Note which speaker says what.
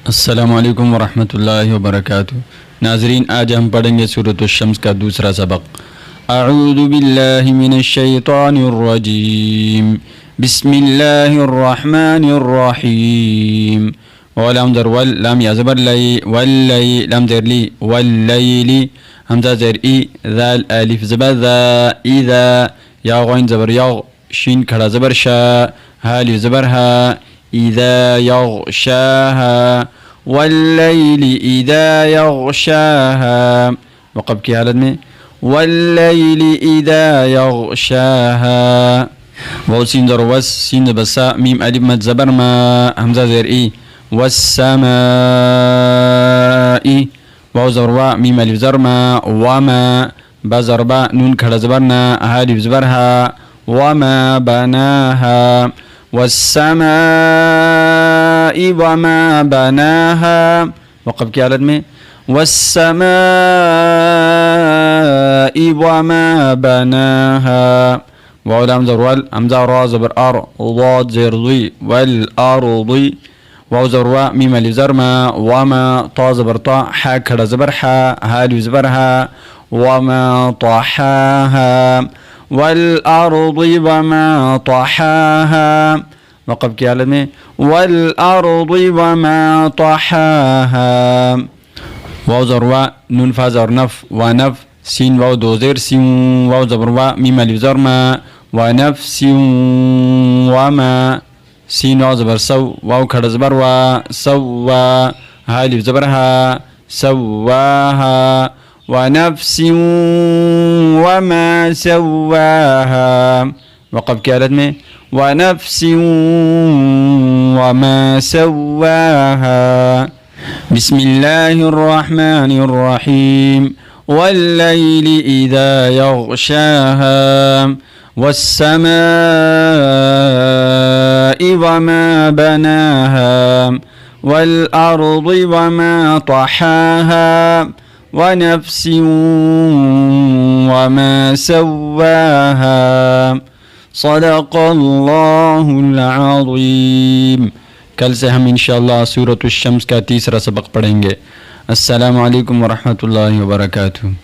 Speaker 1: अस्सलामुअलैकुम वरहमतुल्लाहि वबरकातुहू। नाज़रीन, आज हम पढ़ेंगे सूरत शम्स का दूसरा सबक। अऊज़ु बिल्लाहि मिनश शैतानिर रजीम, बिस्मिल्लाहिर्रहमानिर्रहीम। वलाम ज़र वल, लाम या ज़बर लाई, वल्लाई लाम ज़र ली, वल्लैली हमज़ा ज़र ई, ज़ाल अलिफ ज़बर ज़ा, इज़ा या गैन ज़बर या, शीन खड़ा ज़बर शा, हा अलिफ ज़बर हा, इज़ा यग़शाहा, वल्लैलि इज़ा यग़शाहा। वक़फ़ की हालत में वल्लैलि इज़ा यग़शाहा। वाव सीन ज़र वस, सीन बसा, मीम अलिफ मद ज़बर मा, हमज़ा ज़र ई, वस्समाई वाव ज़र वा, मीम अलिफ ज़र मा, वमा बा ज़र बा, नून खड़ा ज़बर ना, हा अलिफ ज़बर हा, वमा बनाहा, वस्समाई वमा बनाहा। वक़फ़ की हालत में वस्समाई वमा बनाहा। वाव लाम ज़र वल, हमज़ा रा ज़बर आर, ज़ाद ज़ेर ज़ी, वल आरज़ी वाव ज़र वा, मीम अलिफ ज़र मा, वमा ता ज़बर ता, हा खड़ा ज़बर हा, हा अलिफ ज़बर हा, वमा तहाहा, वल अर्ज़ि वमा तहाहा। वक़फ़ की हालत में वल अर्ज़ि वमा तहाहा। वाव ज़र वा, नून फा ज़र नफ, व नफ सीन वाव दो ज़ेर सीन, वाव ज़बर वा, मीम अलिफ ज़र मा, व नफ्सिन वमा सीन वाव ज़बर सव, वाव खड़ा ज़बर वा, सव्वा हा अलिफ ज़बर हा, सव्वाहा, व नफ्सिन वमा सव्वाहा। वक़फ़ की हालत में व नफ्सिन वमा सव्वाहा। बिस्मिल्लाहिर्रहमानिर्रहीम। वल्लैलि इज़ा यग़शाहा, वस्समाई वमा बनाहा, वल अर्ज़ि वमा तहाहा, वनफ्सिन वमा सव्वाहा। सदक़ल्लाहुल अज़ीम। कल से हम इंशाअल्लाह सूरत शम्स का तीसरा सबक पढ़ेंगे। अस्सलामु अलैकुम वरहमतुल्लाहि वबरकातुहू।